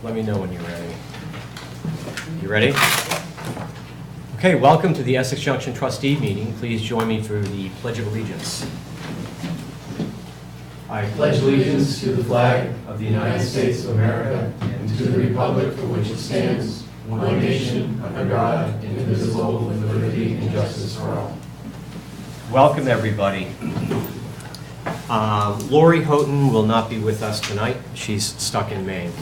let me know when you're ready. You ready? Okay, welcome to the Essex Junction Trustee meeting. Please join me for the Pledge of Allegiance. I pledge allegiance to the flag of the United States of America and to the republic for which it stands, one nation, under God, indivisible, with liberty and justice for all. Welcome, everybody. Lori Houghton will not be with us tonight. She's stuck in Maine.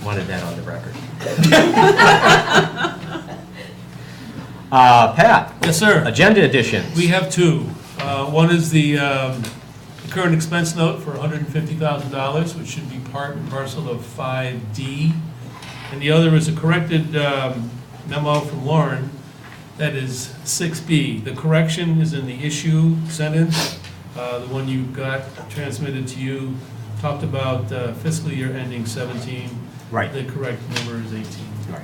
Wanted that on the record. Pat. Yes, sir. Agenda additions. We have two. One is the current expense note for $150,000, which should be part and parcel of 5D. And the other is a corrected memo from Lauren that is 6B. The correction is in the issue sentence. The one you got transmitted to you talked about fiscal year ending 17. Right. The correct number is 18. Right.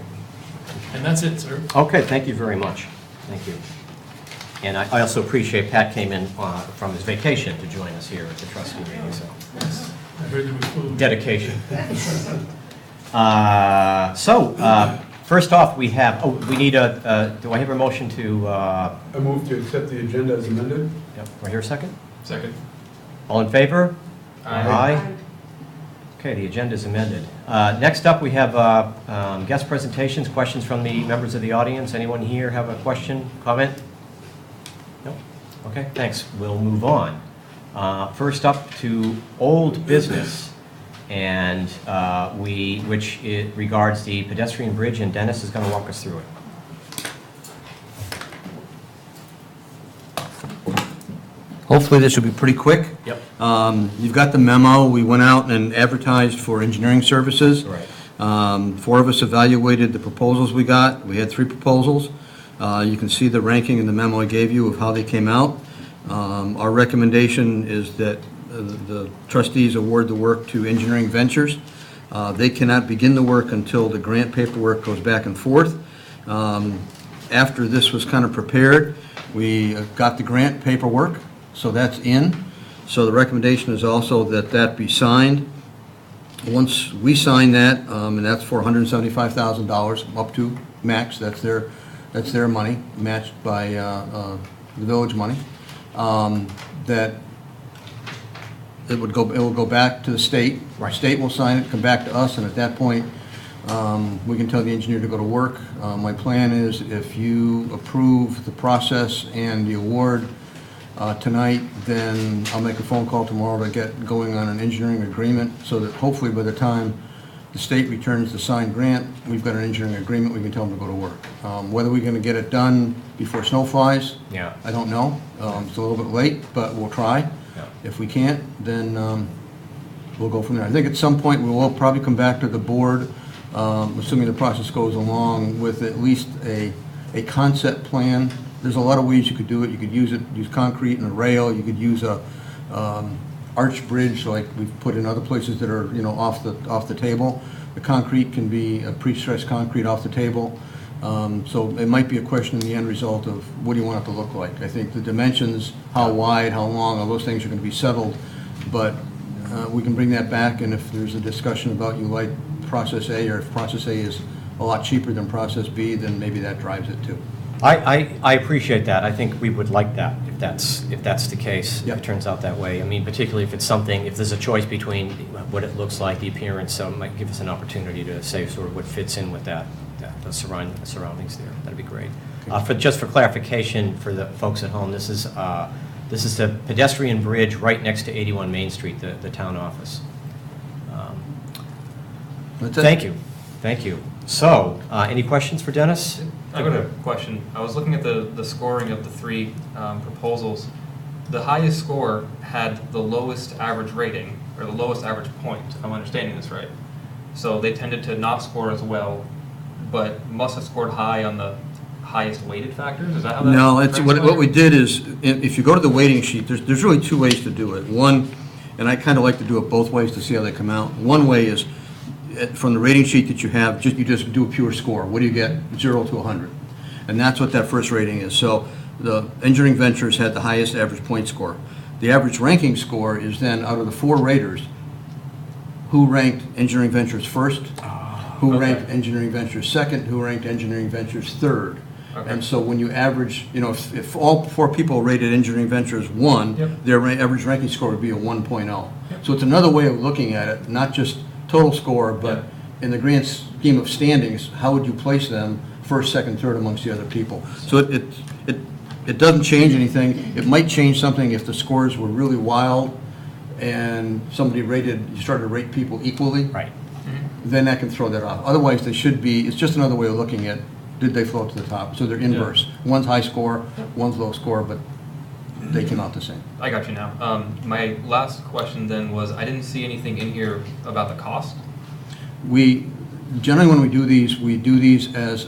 And that's it, sir. Okay, thank you very much. Thank you. And I also appreciate Pat came in from his vacation to join us here at the trustee meeting, so. Yes. I heard there was food. Dedication. First off, we have, we need do I have a motion to? I move to accept the agenda as amended. Yep, do I hear a second? Second. All in favor? Aye. Okay, the agenda is amended. Next up, we have guest presentations, questions from the members of the audience. Anyone here have a question, comment? No? Okay, thanks. We'll move on. First up to old business, and which it regards the pedestrian bridge, and Dennis is going to walk us through it. Hopefully this will be pretty quick. Yep. You've got the memo. We went out and advertised for engineering services. Right. 4 of us evaluated the proposals we got. We had 3 proposals. You can see the ranking in the memo I gave you of how they came out. Our recommendation is that the trustees award the work to Engineering Ventures. They cannot begin the work until the grant paperwork goes back and forth. After this was kind of prepared, we got the grant paperwork. So that's in. So the recommendation is also that that be signed. Once we sign that, and that's for $175,000 up to max, that's their money, matched by the village money, that it will go back to the state. Right. State will sign it, come back to us, and at that point, we can tell the engineer to go to work. My plan is if you approve the process and the award tonight, then I'll make a phone call tomorrow to get going on an engineering agreement so that hopefully by the time the state returns the signed grant, we've got an engineering agreement, we can tell them to go to work. Whether we're going to get it done before snow flies, Yeah. I don't know. It's a little bit late, but we'll try. Yeah. If we can't, then we'll go from there. I think at some point we will probably come back to the board, assuming the process goes along, with at least a concept plan. There's a lot of ways you could do it. You could use concrete and a rail. You could use a arch bridge like we've put in other places that are off the table. The concrete can be a pre-stressed concrete off the table. So it might be a question in the end result of what do you want it to look like. I think the dimensions, how wide, how long, all those things are going to be settled. But we can bring that back, and if there's a discussion about you like process A, or if process A is a lot cheaper than process B, then maybe that drives it too. I appreciate that. I think we would like that if that's the case. Yep. If it turns out that way. I mean, particularly if it's something, if there's a choice between what it looks like, the appearance, so it might give us an opportunity to say sort of what fits in with the surroundings there. That'd be great. Just for clarification for the folks at home, this is the pedestrian bridge right next to 81 Main Street, the town office. That's it. Thank you. So, any questions for Dennis? I've got a question. I was looking at the scoring of the 3 proposals. The highest score had the lowest average rating, or the lowest average point, if I'm understanding this right. So they tended to not score as well, but must have scored high on the highest weighted factors? Is that how that No, it's, what translated? we did is, if you go to the weighting sheet, there's really 2 ways to do it. One, and I kind of like to do it both ways to see how they come out. One way is, from the rating sheet that you have, you just do a pure score. What do you get? 0 to 100. And that's what that first rating is. So the Engineering Ventures had the highest average point score. The average ranking score is then, out of the 4 raters, who ranked Engineering Ventures first, who Okay. ranked Engineering Ventures second, who ranked Engineering Ventures third. Okay. And so when you average, if all 4 people rated Engineering Ventures 1, Yep. their average ranking score would be a 1.0. So it's another way of looking at it, not just total score, but in the grand scheme of standings, how would you place them first, second, third amongst the other people? So it doesn't change anything. It might change something if the scores were really wild and you started to rate people equally. Right. Then that can throw that off. Otherwise, they should be, it's just another way of looking at, did they float to the top? So they're inverse. One's high score, one's low score, but they came out the same. I got you now. My last question then was, I didn't see anything in here about the cost. Generally, when we do these as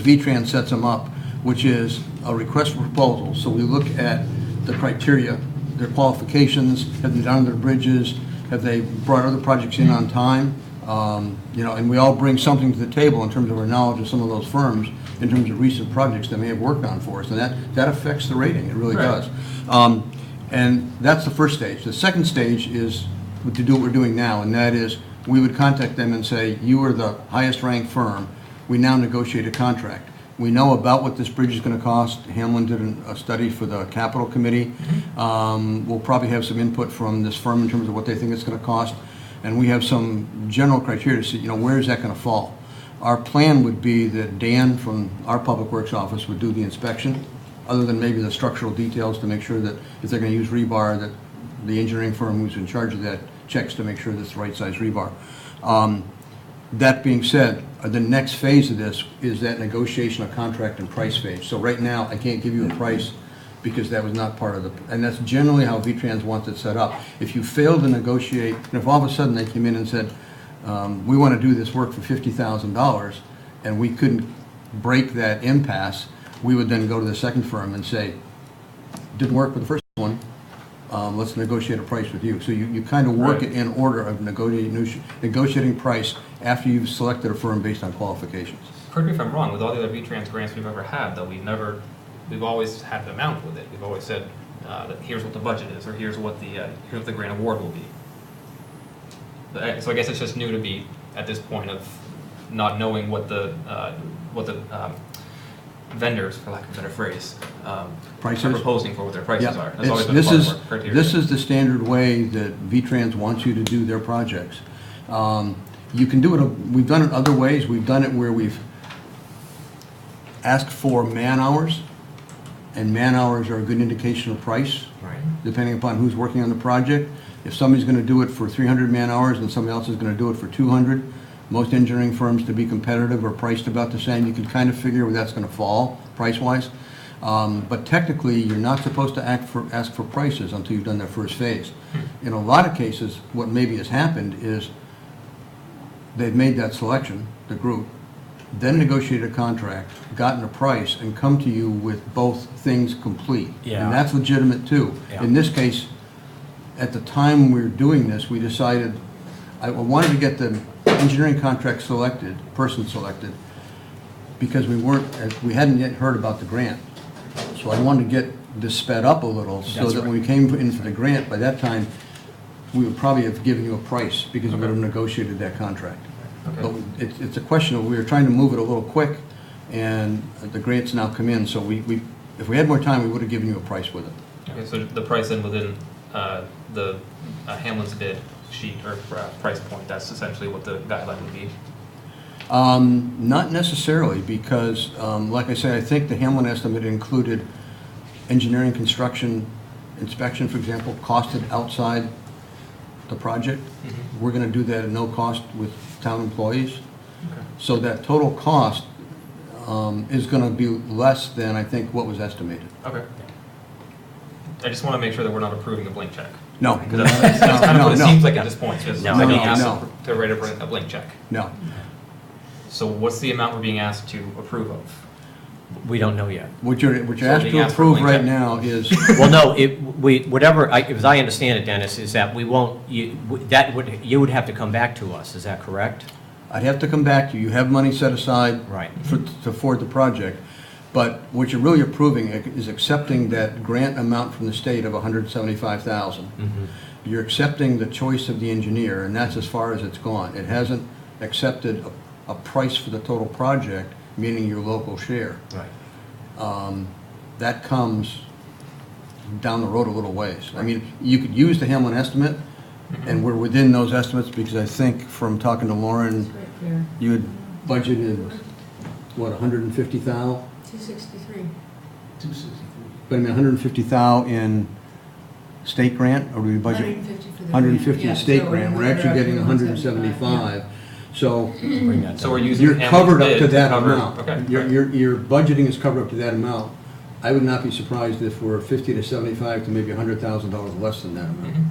V-Trans sets them up, which is a request for proposal. So we look at the criteria, their qualifications, have they done their bridges, have they brought other projects in on time? And we all bring something to the table in terms of our knowledge of some of those firms, in terms of recent projects they may have worked on for us, and that affects the rating, it really Right. does. And that's the first stage. The second stage is to do what we're doing now, and that is, we would contact them and say, you are the highest ranked firm, we now negotiate a contract. We know about what this bridge is going to cost. Hamlin did a study for the capital committee. We'll probably have some input from this firm in terms of what they think it's going to cost. And we have some general criteria to see, where is that going to fall? Our plan would be that Dan from our Public Works office would do the inspection, other than maybe the structural details, to make sure that if they're going to use rebar, that the engineering firm who's in charge of that checks to make sure that's the right size rebar. That being said, the next phase of this is that negotiation of contract and price phase. So right now, I can't give you a price because that was not part of and that's generally how V-Trans wants it set up. If you fail to negotiate, and if all of a sudden they came in and said, we want to do this work for $50,000, and we couldn't break that impasse, we would then go to the second firm and say, didn't work with the first one, let's negotiate a price with you. So you kind of work Right. it in order of negotiating price after you've selected a firm based on qualifications. Correct me if I'm wrong, with all the other V-Trans grants we've ever had, though, we've always had an amount with it. We've always said that here's what the budget is, or here's what the grant award will be. So I guess it's just new to me at this point of not knowing what the vendors, for lack of a better phrase, Prices? are proposing for what their prices are. That's It's- always been this part is of our criteria. this is the standard way that V-Trans wants you to do their projects. You can do it, we've done it other ways. We've done it where we've asked for man hours, and man hours are a good indication of price, Right. depending upon who's working on the project. If somebody's going to do it for 300 man hours and somebody else is going to do it for 200, most engineering firms, to be competitive, are priced about the same. You can kind of figure where that's going to fall price-wise. But technically, you're not supposed to ask for prices until you've done that first phase. In a lot of cases, what maybe has happened is they've made that selection, the group, then negotiated a contract, gotten a price, and come to you with both things complete. Yeah. And that's legitimate too. Yeah. In this case, at the time we were doing this, we decided, I wanted to get the engineering contract selected, person selected, because we hadn't yet heard about the grant. So I wanted to get this sped up a little, so That's that when we right. came in for the grant, by that time, we would probably have given you a price, because we would have negotiated that contract. But Okay. it's a question of, we were trying to move it a little quick, and the grants now come in, so if we had more time, we would have given you a price with it. Okay, so the price then within the Hamlin's bid sheet or price point, that's essentially what the guideline would be. Not necessarily, because, like I said, I think the Hamlin estimate included engineering, construction, inspection, for example, costed outside the project. We're going to do that at no cost with town employees. Okay. So that total cost is going to be less than, I think, what was estimated. Okay. I just want to make sure that we're not approving a blank check. No. Because that's kind of what it seems like at this point, is No, we're being no, asked no. to write a blank check. No. So what's the amount we're being asked to approve of? We don't know yet. What you're So asked being to asked for approve blank right check. now is, Well, no, as I understand it, Dennis, is that we won't, you would have to come back to us, is that correct? I'd have to come back to you. You have money set aside Right. to afford the project. But what you're really approving is accepting that grant amount from the state of $175,000. You're accepting the choice of the engineer, and that's as far as it's gone. It hasn't accepted a price for the total project, meaning your local share. Right. That comes down the road a little ways. I mean, you could use the Hamlin estimate, and we're within those estimates, because I think from talking to Lauren, you had budgeted, what, 150,000? 263. 263. But I mean, 150,000 in state grant, or do we budget? 150 for the 150 in grant. state Yeah, grant, so we're actually getting 175, 175. So Bring that So we're down. using you're Hamlin's covered up bid to that cover- amount. Okay. Your budgeting is covered up to that amount. I would not be surprised if we're 50 to 75 to maybe $100,000 less than that amount. Mhm.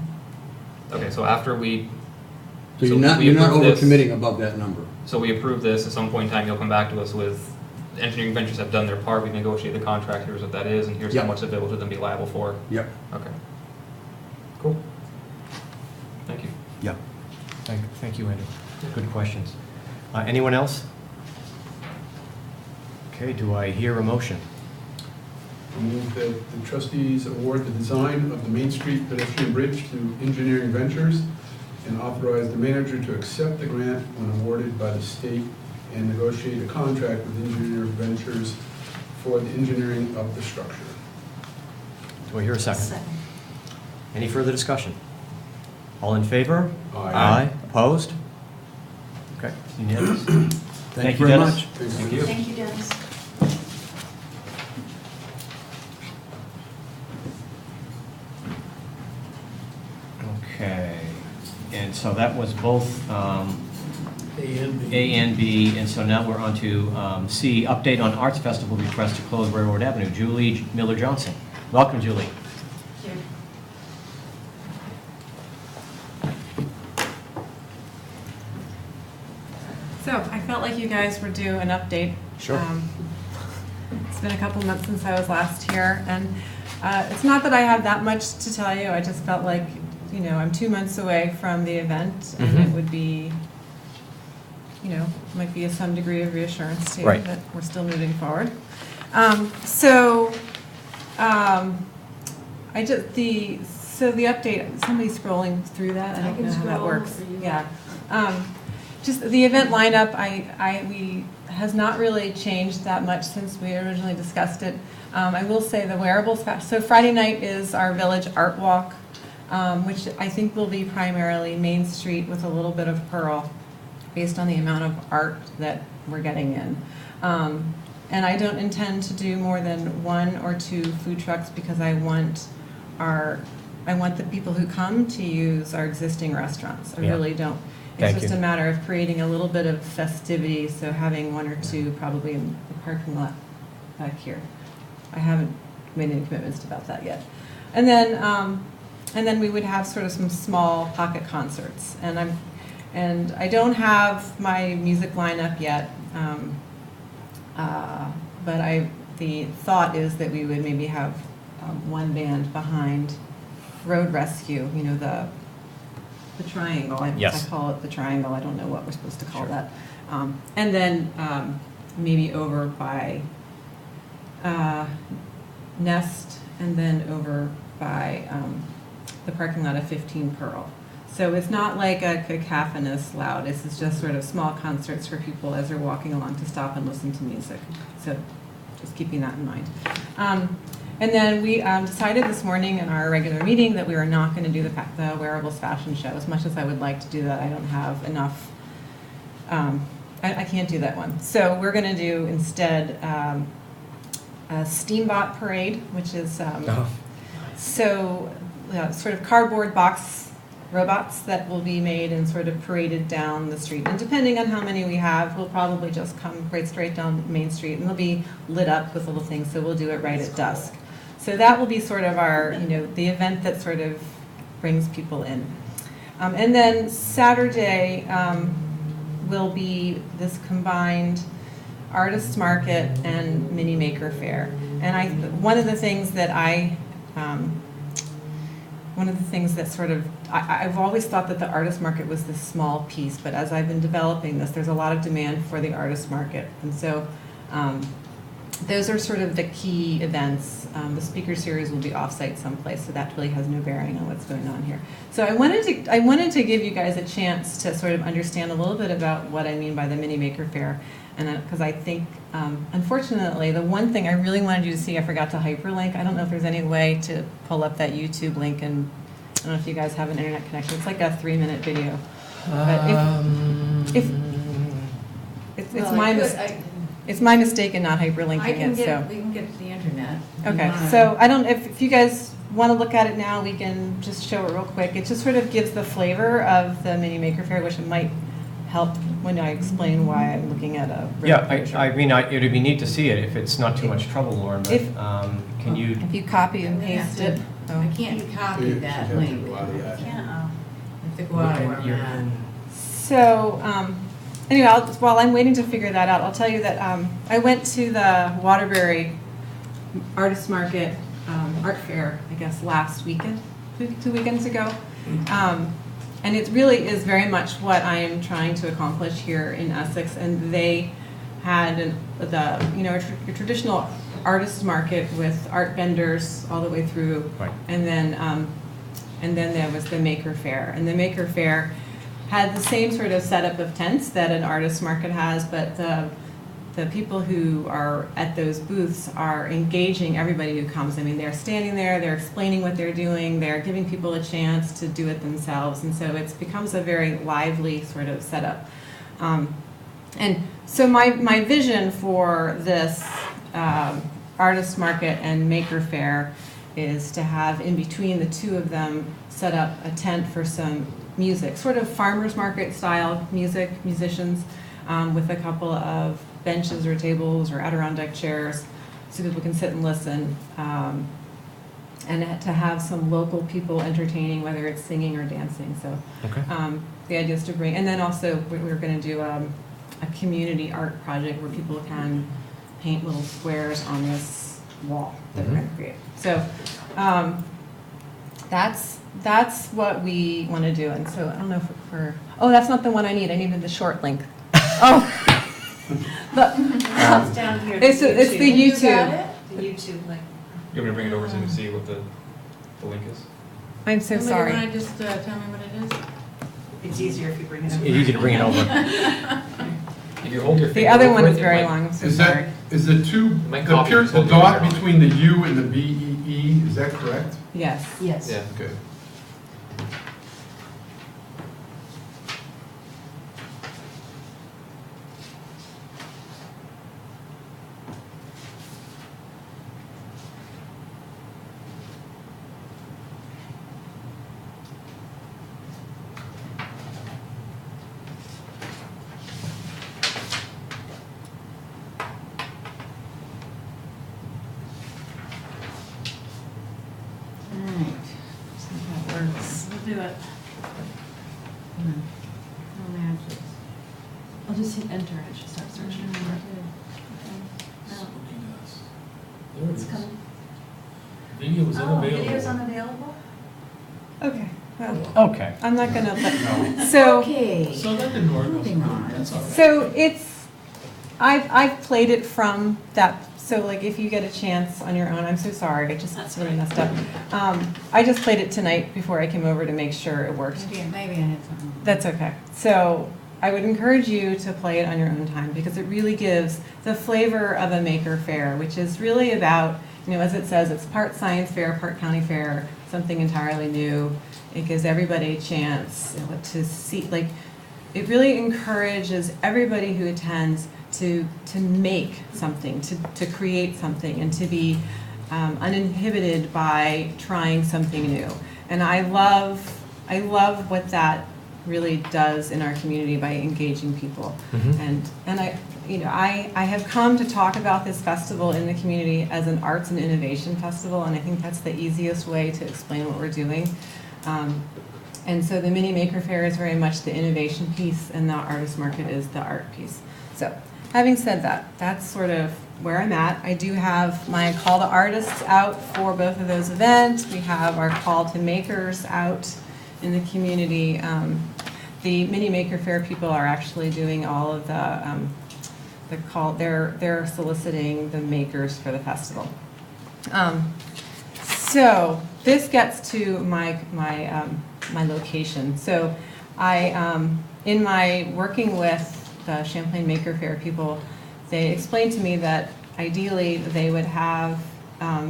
Okay, so after we, So So you're not we approve this. overcommitting above that number. so we approve this, at some point in time, you'll come back to us with, Engineering Ventures have done their part, we negotiated the contract, here's what that is, and here's how Yep. much available to them be liable for. Yep. Okay. Cool. Thank you. Yep. Thank you, Andrew. Good questions. Anyone else? Okay, do I hear a motion? I move that the trustees award the design of the Main Street pedestrian bridge to Engineering Ventures and authorize the manager to accept the grant when awarded by the state and negotiate a contract with Engineering Ventures for the engineering of the structure. Do I hear a second? Second. Any further discussion? All in favor? Aye. Opposed? Okay, unanimous. Thank you very Dennis. much. Thank you. Thank you, Dennis. Okay, and so that was both A and B. A and B, and so now we're on to C, update on Arts Festival request to close Railroad Avenue. Julie Miller-Johnson. Welcome, Julie. Here. So I felt like you guys were due an update. Sure. It's been a couple months since I was last here, and it's not that I have that much to tell you. I just felt like, you know, I'm 2 months away from the event, and it Mhm. would be, you know, might be some degree of reassurance to you Right. that we're still moving forward. So the update, somebody's scrolling through that. I I don't can know how that scroll, works. or you- Yeah. Just the event lineup, has not really changed that much since we originally discussed it. I will say the wearables, so Friday night is our village art walk, which I think will be primarily Main Street with a little bit of Pearl, based on the amount of art that we're getting in. And I don't intend to do more than 1 or 2 food trucks, because I want the people who come to use our existing restaurants. I Yeah. really don't. Thank It's just you. a matter of creating a little bit of festivity, so having 1 or 2 probably in the parking lot back here. I haven't made any commitments about that yet. And then we would have sort of some small pocket concerts. And I don't have my music lineup yet, but the thought is that we would maybe have 1 band behind Road Rescue, you know, the triangle. Yes. I call it the triangle. I don't know what we're supposed to call Sure. that. And then maybe over by Nest, and then over by the parking lot of 15 Pearl. So it's not like a cacophonous loud. This is just sort of small concerts for people as they're walking along to stop and listen to music. So just keeping that in mind. And then we decided this morning in our regular meeting that we were not going to do the wearables fashion show. As much as I would like to do that, I don't have enough. I can't do that one. So we're going to do instead a Steambot parade, which is sort of cardboard box robots that will be made and sort of paraded down the street. And depending on how many we have, we'll probably just come right straight down Main Street, and they'll be lit up with little things, so we'll do it right at dusk. So that will be sort of our, you know, the event that sort of brings people in. And then Saturday will be this combined artist market and mini maker fair. And one of the things that I've always thought that the artist market was this small piece, but as I've been developing this, there's a lot of demand for the artist market. And so those are sort of the key events. The speaker series will be offsite someplace, so that really has no bearing on what's going on here. So I wanted to give you guys a chance to sort of understand a little bit about what I mean by the Mini Maker Faire, and because I think, unfortunately, the one thing I really wanted you to see, I forgot to hyperlink. I don't know if there's any way to pull up that YouTube link, and I don't know if you guys have an internet connection. It's like a 3-minute video. But if it's Well, my I could- mistake. It's my mistake in not hyperlinking I can it, so. get, we can get to the internet. Okay, Fine. so I don't, if you guys want to look at it now, we can just show it real quick. It just sort of gives the flavor of the Mini Maker Faire, which it might help when I explain why I'm looking at a. Yeah, I mean, it'd be neat to see it if it's not too much trouble, Lauren, but If- can you? If you copy and paste it. Oh. I can't copy You that should have to link. go out of that. I have to go out of where I'm at. So, anyway, while I'm waiting to figure that out, I'll tell you that I went to the Waterbury Artist Market Art Fair, I guess, last weekend, 2 weekends ago. And it really is very much what I am trying to accomplish here in Essex. And they had a traditional artist market with art vendors all the way through. Right. And then there was the Maker Faire. And the Maker Faire had the same sort of setup of tents that an artist market has, but the people who are at those booths are engaging everybody who comes. I mean, they're standing there, they're explaining what they're doing, they're giving people a chance to do it themselves, and so it becomes a very lively sort of setup. And so my vision for this artist market and Maker Faire is to have in between the two of them set up a tent for some music, sort of farmer's market style musicians, with a couple of benches or tables or Adirondack chairs so people can sit and listen, and to have some local people entertaining, whether it's singing or dancing. So Okay. the idea is to bring, and then also we're going to do a community art project where people can paint little squares on this wall that we're going to create. So that's what we want to do. And so I don't know if oh, that's not the one I need. I needed the short link. Oh. It's down here. It's the You YouTube. got it? The YouTube link. You want me to bring it over so you can see what the link is? I'm so Somebody sorry. wanna just tell me what it is? It's easier if you bring it It's over. easy to bring it over. If you hold your The finger other over one it, is it very might- long. I'm so Is sorry. that, is the two, Might the copy pure, just the hold your dot finger on it. between the U and the BEE, is that correct? Yes. Yes. Yeah. Okay. All right, see if that works. We'll do it. No matches. I'll just hit enter and it should start searching for it. No. There it It's is. coming. Video was Oh, unavailable. video's unavailable? Okay. Well, Okay. I'm not gonna let. So. Okay. So that didn't work. Moving on. That's all right. So I've played it from that, so like if you get a chance on your own, I'm so sorry, I just That's really fine. messed up. I just played it tonight before I came over to make sure it worked. Maybe I had something. That's okay. So I would encourage you to play it on your own time because it really gives the flavor of a Maker Faire, which is really about, as it says, it's part science fair, part county fair, something entirely new. It gives everybody a chance to see, like, it really encourages everybody who attends to make something, to create something, and to be uninhibited by trying something new. And I love what that really does in our community by engaging people. Mhm. And I have come to talk about this festival in the community as an arts and innovation festival, and I think that's the easiest way to explain what we're doing. And so the Mini Maker Faire is very much the innovation piece, and the artist market is the art piece. So, having said that, that's sort of where I'm at. I do have my call to artists out for both of those events. We have our call to makers out in the community. The Mini Maker Faire people are actually doing all of the they're soliciting the makers for the festival. So this gets to my location. So in my working with the Champlain Maker Faire people, they explained to me that ideally they would have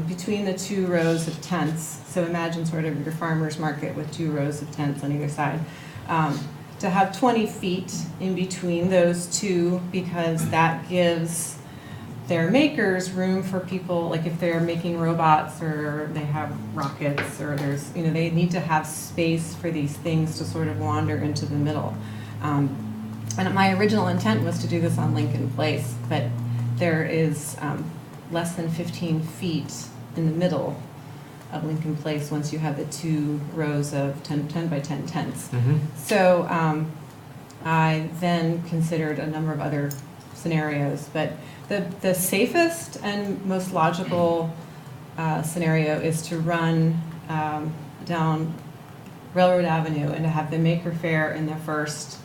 between the 2 rows of tents, so imagine sort of your farmer's market with 2 rows of tents on either side, to have 20 feet in between those 2, because that gives their makers room for people, like if they're making robots or they have rockets or there's, they need to have space for these things to sort of wander into the middle. And my original intent was to do this on Lincoln Place, but there is less than 15 feet in the middle of Lincoln Place once you have the 2 rows of 10 by 10 tents. Mhm. So I then considered a number of other scenarios, but the safest and most logical scenario is to run down Railroad Avenue and to have the Maker Faire in the first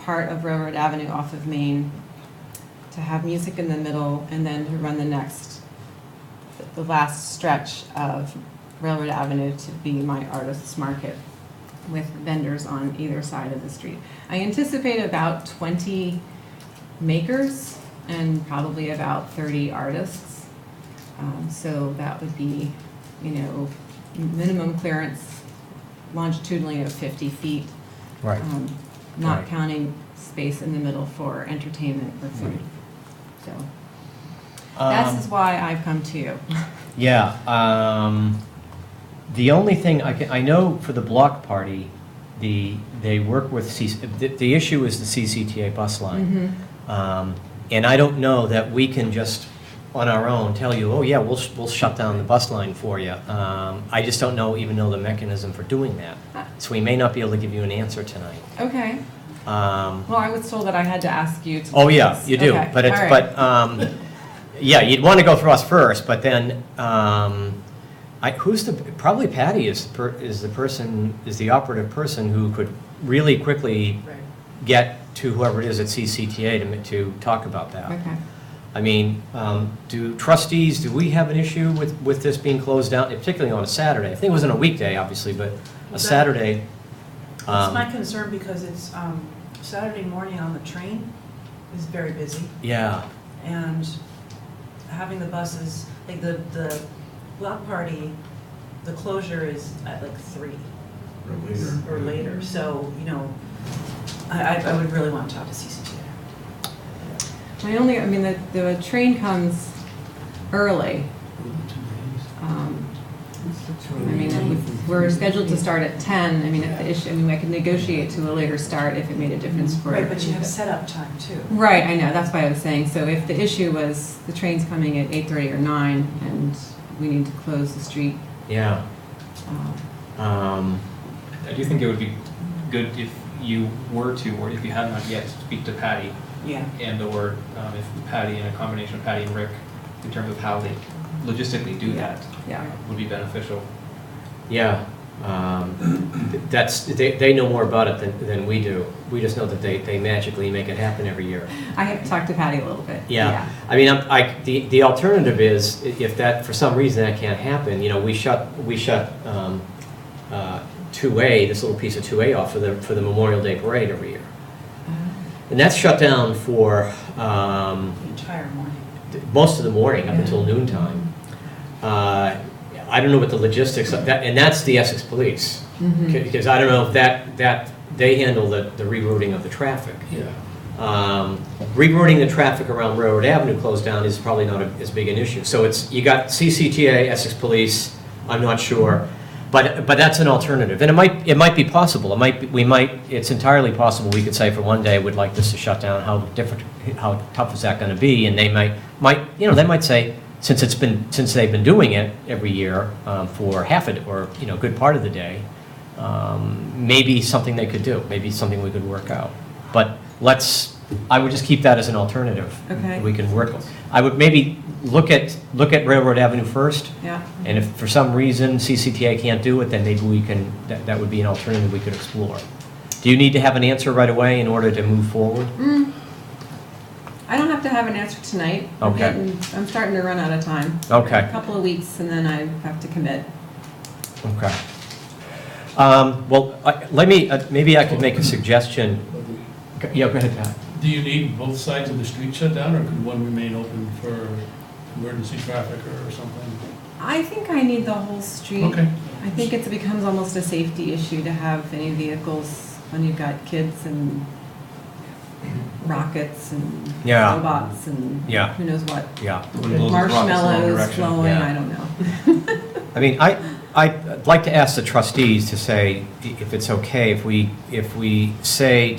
part of Railroad Avenue off of Main, to have music in the middle, and then to run the last stretch of Railroad Avenue to be my artist's market with vendors on either side of the street. I anticipate about 20 makers and probably about 30 artists. So that would be, minimum clearance longitudinally of 50 feet. Right. Not Right. counting space in the middle for entertainment or food. So this is why I've come to you. Yeah, the only thing I know for the block party, they work with, the issue is the CCTA bus line. And I don't know that we can just, on our own, tell you, oh yeah, we'll shut down the bus line for you. I just don't even know the mechanism for doing that. So we may not be able to give you an answer tonight. Okay. Well, I was told that I had to ask you to. Oh yeah, you do, Okay, but it's, all right. yeah, you'd want to go through us first, but then, probably Patty is the operative person who could really quickly get to whoever it is at CCTA to talk about that. Okay. I mean, do we have an issue with this being closed down, particularly on a Saturday? I think it wasn't a weekday, obviously, but a Saturday. It's my concern because it's Saturday morning on the train is very busy. Yeah. And having the buses, like the block party, the closure is at like 3 or later. So, I would really want to talk to CCTA. The train comes early. We're scheduled to start at 10. I could negotiate to a later start if it made a difference for. Right, but you have setup time too. Right, I know, that's why I was saying, so if the issue was the train's coming at 8:30 or 9 and we need to close the street. Yeah. I do think it would be good if you were to, or if you have not yet, speak to Patty. Yeah. And/or if Patty, and a combination of Patty and Rick, in terms of how they logistically do that, Yeah. would be beneficial. Yeah. They know more about it than we do. We just know that they magically make it happen every year. I have talked to Patty a little bit. Yeah. I mean, the alternative is, if that, for some reason that can't happen, we shut 2A, this little piece of 2A off for the Memorial Day Parade every year. And that's shut down for The entire morning. most of the morning up until noontime. I don't know what the logistics of that, and that's the Essex Police. Because I don't know if that they handle the rerouting of the traffic. Yeah. Rerouting the traffic around Railroad Avenue closed down is probably not as big an issue. So you got CCTA, Essex Police, I'm not sure, but that's an alternative, and it might be possible. It's entirely possible we could say for one day we'd like this to shut down. How tough is that going to be? And they might say, since they've been doing it every year for half it or a good part of the day, maybe something they could do, maybe something we could work out. But I would just keep that as an alternative. Okay. We can work. I would maybe look at Railroad Avenue first. Yeah. And if for some reason CCTA can't do it, then maybe we can. That would be an alternative we could explore. Do you need to have an answer right away in order to move forward? I don't have to have an answer tonight. Okay. I'm starting to run out of time. Okay. A couple of weeks and then I have to commit. Okay. Well, let me, maybe I could make a suggestion. Yeah, go ahead, Pat. Do you need both sides of the street shut down, or could one remain open for emergency traffic or something? I think I need the whole street. Okay. I think it becomes almost a safety issue to have any vehicles when you've got kids and rockets and Yeah. robots and Yeah. who knows what. Yeah. Marshmallows flowing, Yeah. I don't know. I mean, I'd like to ask the trustees to say, if it's okay, if we say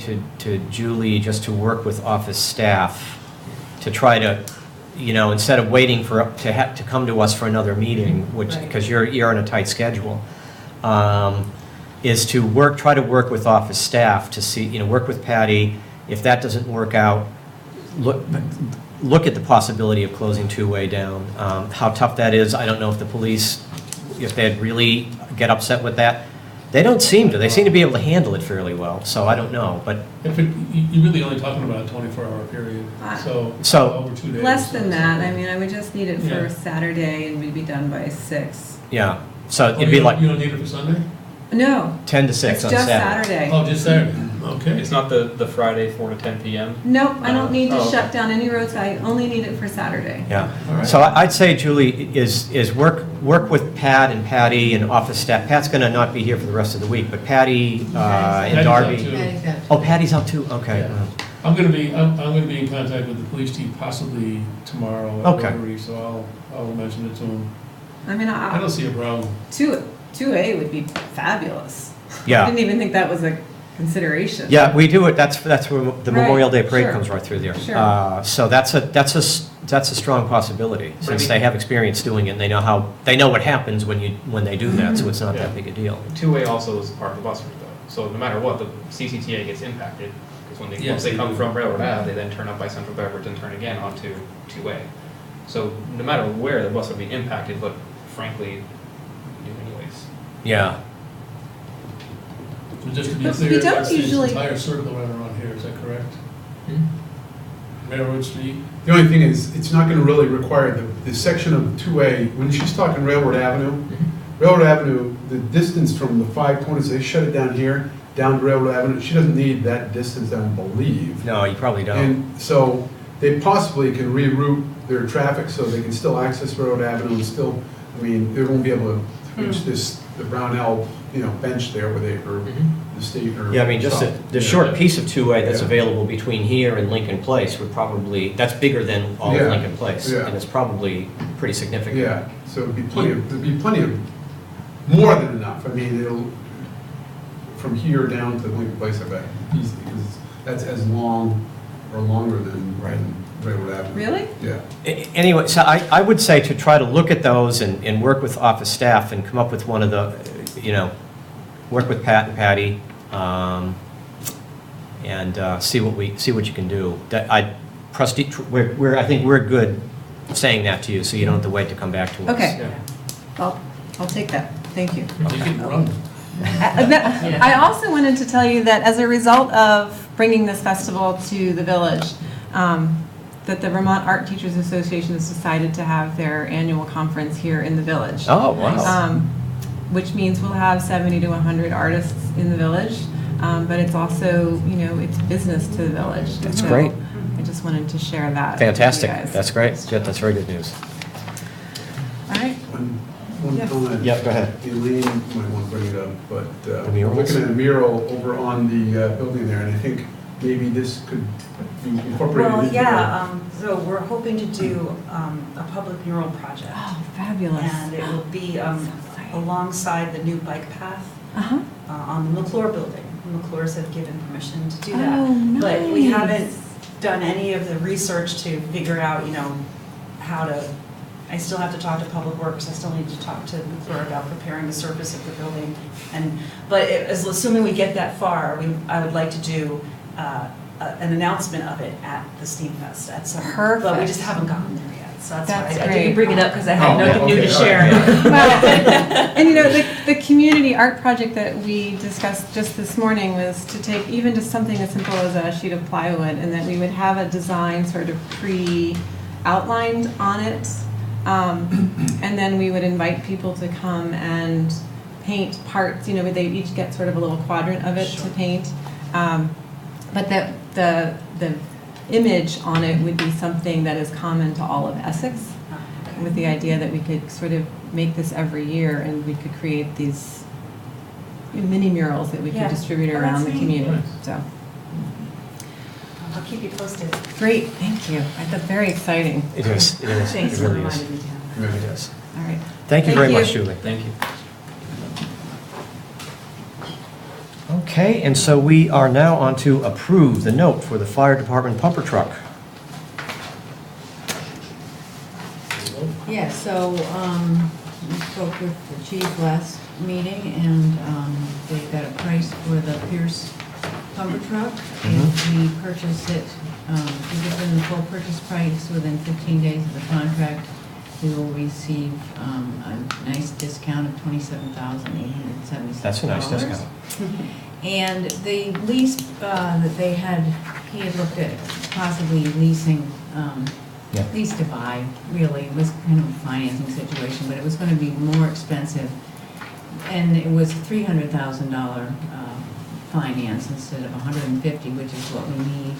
to Julie just to work with office staff to try to, instead of waiting to come to us for another meeting, which, Right. because you're on a tight schedule, is to try to work with office staff to see, work with Patty. If that doesn't work out, look at the possibility of closing two-way down. How tough that is, I don't know if the police, if they'd really get upset with that. They don't seem to. They seem to be able to handle it fairly well, so I don't know, but. You're really only talking about a 24-hour period, So- over 2 days. Less than that, I mean, I would just need it for Yeah. Saturday and we'd be done by 6. Yeah, so Oh, it'd be like You don't need it for Sunday? No, 10 to it's 6 on just Saturday. Saturday. Oh, just Saturday, okay. It's not the Friday 4 to 10 p.m.? Nope, I don't need to Oh, okay. shut down any roads, I only need it for Saturday. Yeah, All right. so I'd say, Julie, is work with Pat and Patty and office staff. Pat's gonna not be here for the rest of the week, but Patty and Patty's out Darby. too. Oh, Patty's out too, okay. Yeah. I'm gonna be in contact with the police chief possibly tomorrow at Okay. Rotary, so I'll mention it to him. I mean, I don't see a problem. 2A would be fabulous. I Yeah, didn't even think that was a consideration. yeah, we do it, that's where the Right, Memorial Day Parade sure. comes right through there. Sure. So that's a strong possibility, since they have experience doing it, and they know what happens when they do that, so it's not that big a deal. Two-way also is part of the bus route, though. So no matter what, the CCTA gets impacted, because once Yes, they they come do. from Railroad Ave, they then turn up by Central Beverage and turn again onto two-way. So no matter where, the bus would be impacted, but frankly, we do anyways. Yeah. So just to be But we clear, don't that's this usually- entire circle right around here, is that correct? Railroad Street? The only thing is, it's not gonna really require the section of 2A, when she's talking Railroad Avenue, Railroad Avenue, the distance from the 5 corners, they shut it down here, down to Railroad Avenue, she doesn't need that distance, I don't believe. No, you probably don't. And so they possibly can reroute their traffic so they can still access Railroad Avenue and still, I mean, they won't be able to reach the Brownell, bench there where they, or the state or. Yeah, I mean, just stop. the short piece of two-way that's Yeah. available between here and Lincoln Place would probably, that's bigger than all of Yeah. Lincoln Place. Yeah. And it's probably pretty significant. Yeah, so there'd be plenty of, more than enough. I mean, it'll, from here down to Lincoln Place, I bet, easily, because that's as long or longer than Railroad Avenue. Really? Yeah. Anyway, so I would say to try to look at those and work with office staff and come up with one of the, work with Pat and Patty, and see what you can do. I think we're good saying that to you, so you don't have to wait to come back to us. Okay, Yeah. I'll take that, thank you. You can run. I also wanted to tell you that as a result of bringing this festival to the village, that the Vermont Art Teachers Association has decided to have their annual conference here in the village. Oh, wow. Which means we'll have 70 to 100 artists in the village, but it's also, it's business to the village. That's So great. I just wanted to share that. Fantastic. With you guys. That's great. Yeah, that's very good news. All right. One Yes. comment. Yeah, go ahead. Elaine might want to bring it up, but The we're murals? looking at a mural over on the building there, and I think maybe this could be incorporated Well, into yeah, so we're hoping to do a public mural project. Oh, fabulous. And it will be alongside the new bike path Uh-huh. on the McClure building. The McClures have given permission to do Oh, that. But we nice. haven't done any of the research to figure out, how to, I still have to talk to Public Works, I still need to talk to McClure about preparing the surface of the building. Assuming we get that far, I would like to do an announcement of it at the Steam Fest at some. But we Perfect. just haven't gotten there yet. So that's That's why I great. didn't bring it up because I had Oh, yeah, nothing new to okay, all share. right, Well, and you know, the community art project that we discussed just this morning was to take even just something as simple as a sheet of plywood, and that we would have a design sort of pre-outlined on it. And then we would invite people to come and paint parts, you know, they each get sort of a little quadrant of it to paint. But that the image on it would be something that is common to all of Essex, with the idea that we could sort of make this every year and we could create these mini murals that we could Yeah. distribute Oh, around that's the neat. community. So, I'll keep you posted. great, thank you. That's very exciting. It is, it is, Thanks it for really is. reminding me, Tam. It is. All right. Thank you Thank very you. much, Julie. Thank you. Okay, and so we are now on to approve the note for the fire department pumper truck. Yeah, so, we spoke with the chief last meeting, and, they got a price for the Pierce pumper truck. If we purchase it, we give them the full purchase price within 15 days of the contract, we will receive, a nice discount of $27,876. That's a nice discount. And the lease that they had, he had looked at possibly leasing, Yeah. lease to buy, really. It was kind of a financing situation, but it was going to be more expensive. And it was $300,000 finance instead of $150,000, which is what we need.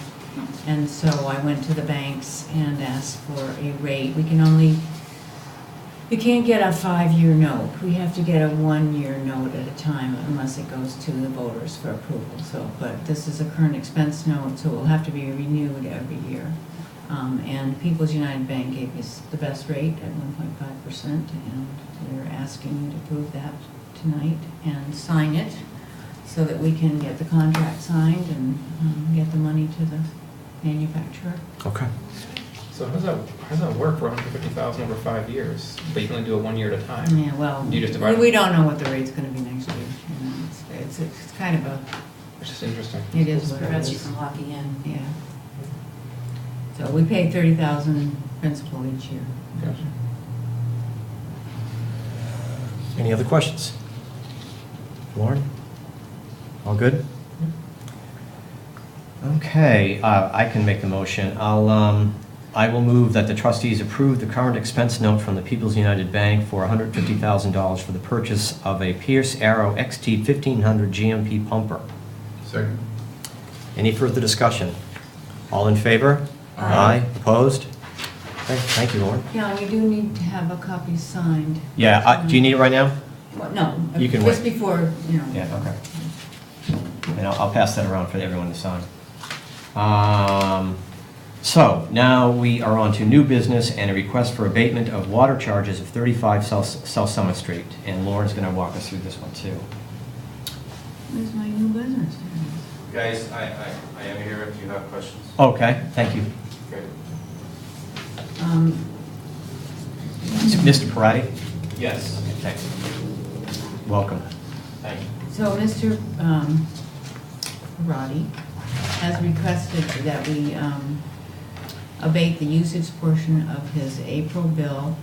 And so I went to the banks and asked for a rate. We can't get a 5-year note. We have to get a 1-year note at a time unless it goes to the voters for approval. So, but this is a current expense note, so it will have to be renewed every year. And People's United Bank gave us the best rate at 1.5%, and we're asking you to approve that tonight and sign it so that we can get the contract signed and get the money to the manufacturer. Okay. So how does that work for 150,000 over 5 years? But you can only do it 1 year at a time. Yeah, well, You just divide it? we don't know what the rate's gonna be next year. You know, it's kind of a, It's just interesting. it is what it Prevents you is. from locking in. Yeah. So we pay 30,000 in principal each year. Gotcha. Any other questions? Lauren? All good? Okay, I can make the motion. I will move that the trustees approve the current expense note from the People's United Bank for $150,000 for the purchase of a Pierce Arrow XT 1500 GMP pumper. Second. Any further discussion? All in favor? Aye. Opposed? Okay, thank you, Lauren. Yeah, we do need to have a copy signed. Yeah, do you need it right now? Well, no, You can just wait. before, you know. Yeah, okay. And I'll pass that around for everyone to sign. So now we are on to new business and a request for abatement of water charges of 35 South Summit Street. And Lauren's going to walk us through this one too. Where's my new business? Guys, I am here if you have questions. Okay, thank you. Great. Mr. Parati? Yes, Okay. Welcome. thank you. So Mr. Roddy has requested that we abate the usage portion of his April bill.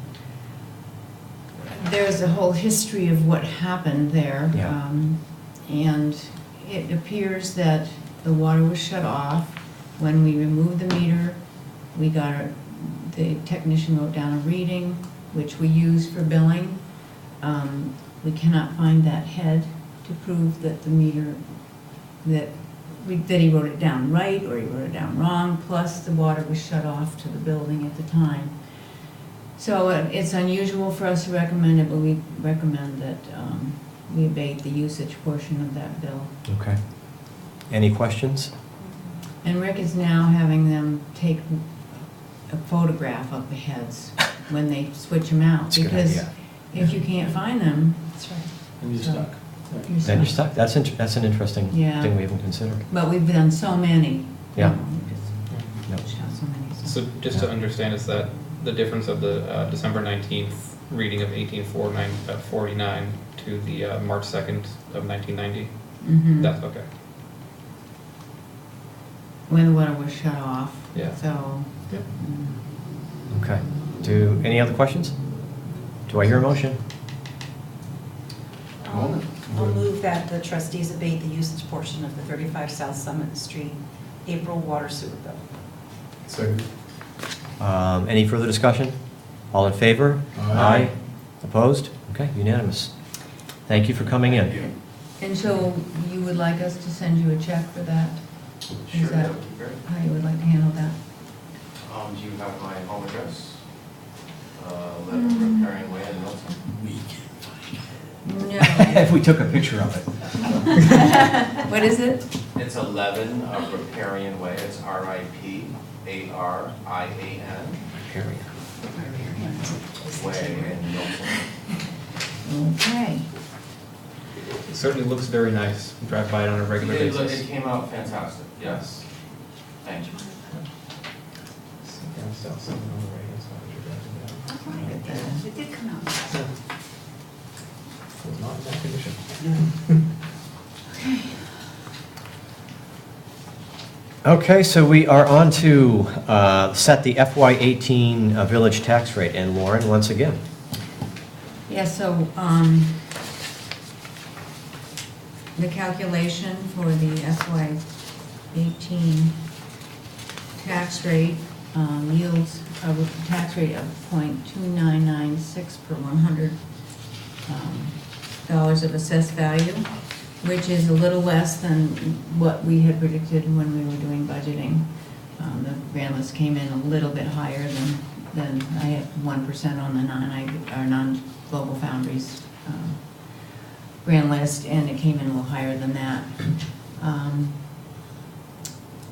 There's a whole history of what happened there. Yeah. And it appears that the water was shut off. When we removed the meter, the technician wrote down a reading, which we use for billing. We cannot find that head to prove that the meter, that he wrote it down right or he wrote it down wrong, plus the water was shut off to the building at the time. So it's unusual for us to recommend it, but we recommend that we abate the usage portion of that bill. Okay. Any questions? And Rick is now having them take a photograph of the heads when they switch them out. That's a good Because idea. if you can't find them, That's right. And you're So- stuck. Then you're stuck. That's an interesting Yeah. thing we haven't considered. But we've done so many. Yeah. We No. just shot so many. So just to understand, is that the difference of the December 19th reading of 1849 to the March 2nd of 1990? Mhm. That's okay. When the water was shut off. Yeah. So. Yep. mm. Okay. Any other questions? Do I hear a motion? I'll move that the trustees abate the usage portion of the 35 South Summit Street April water sewer bill. Second. Any further discussion? All in favor? Aye. Opposed? Okay, unanimous. Thank you for coming in. And so you would like us to send you a check for that? Sure, Is that that would be great. how you would like to handle that? Do you have my home address? 11 Riparian Way in Milton? No. If we took a picture of it. What is it? It's 11 Riparian Way, it's Riparian Way in Milton. Okay. It certainly looks very nice. Drive by it on a regular basis. It came out fantastic, yes. Thank you. It did come out. Not in that condition. Okay, so we are on to set the FY18 village tax rate. And Lauren, once again. Yeah, so, the calculation for the FY 18 tax rate yields a tax rate of .2996 per $100 of assessed value, which is a little less than what we had predicted when we were doing budgeting. The grand list came in a little bit higher than I had 1% on the non-Global Foundries grand list, and it came in a little higher than that.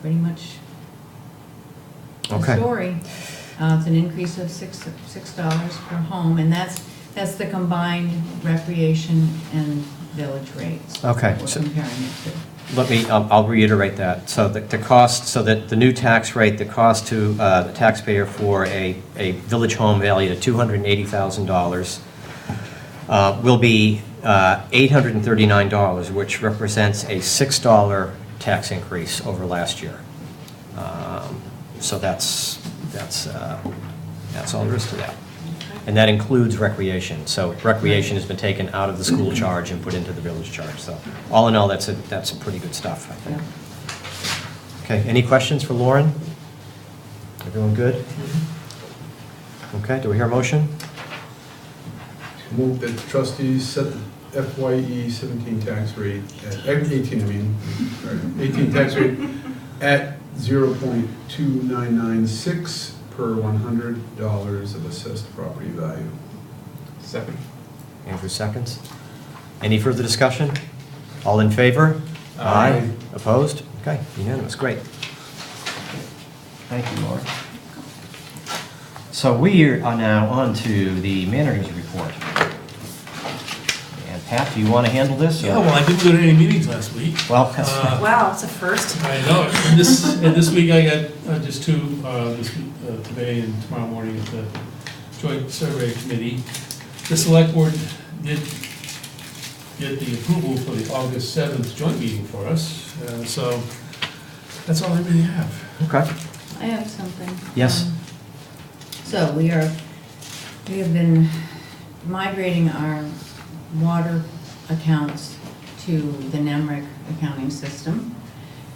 Pretty much the Okay. story. It's an increase of $6 per home, and that's the combined recreation and village rates. Okay, We're so- comparing it to. Let me, I'll reiterate that. So the cost, so that the new tax rate, the cost to the taxpayer for a village home valued at $280,000 will be $839, which represents a $6 tax increase over last year. So that's all there is to that. And that includes recreation. So recreation has been taken out of the school charge and put into the village charge. So all in all, that's pretty good stuff, I think. Okay, any questions for Lauren? Everyone good? Okay, do we hear a motion? Move that the trustees set the FYE 17 tax rate at, 18 tax rate at 0.2996 per $100 of assessed property value. Second. Andrew seconds. Any further discussion? All in favor? Aye. Opposed? Okay, unanimous, great. Thank you, Laura. So we are now on to the manager's report. And Pat, do you want to handle this? or- Yeah, well, I didn't go to any meetings last week. Well, that's Wow, it's a first. I know, and this week I got just two, today and tomorrow morning at the Joint Survey Committee. The Select Board did get the approval for the August 7th joint meeting for us, so that's all I really have. okay. I have something. Yes. So we have been migrating our water accounts to the NEMRIC accounting system,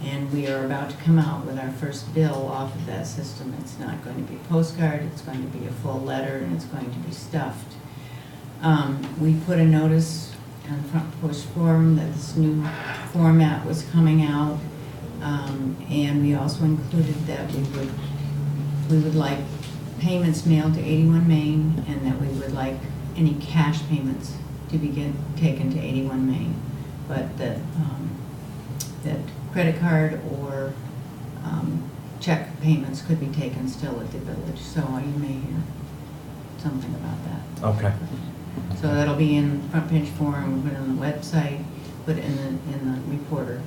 and we are about to come out with our first bill off of that system. It's not going to be a postcard, it's going to be a full letter, and it's going to be stuffed. We put a notice on Front Porch Forum that this new format was coming out, and we also included that we would like payments mailed to 81 Main, and that we would like any cash payments to be taken to 81 Main, but that credit card or check payments could be taken still at the village, so you may hear something about that. Okay. So that'll be in Front Page Forum, put it on the website, put it in the reporter.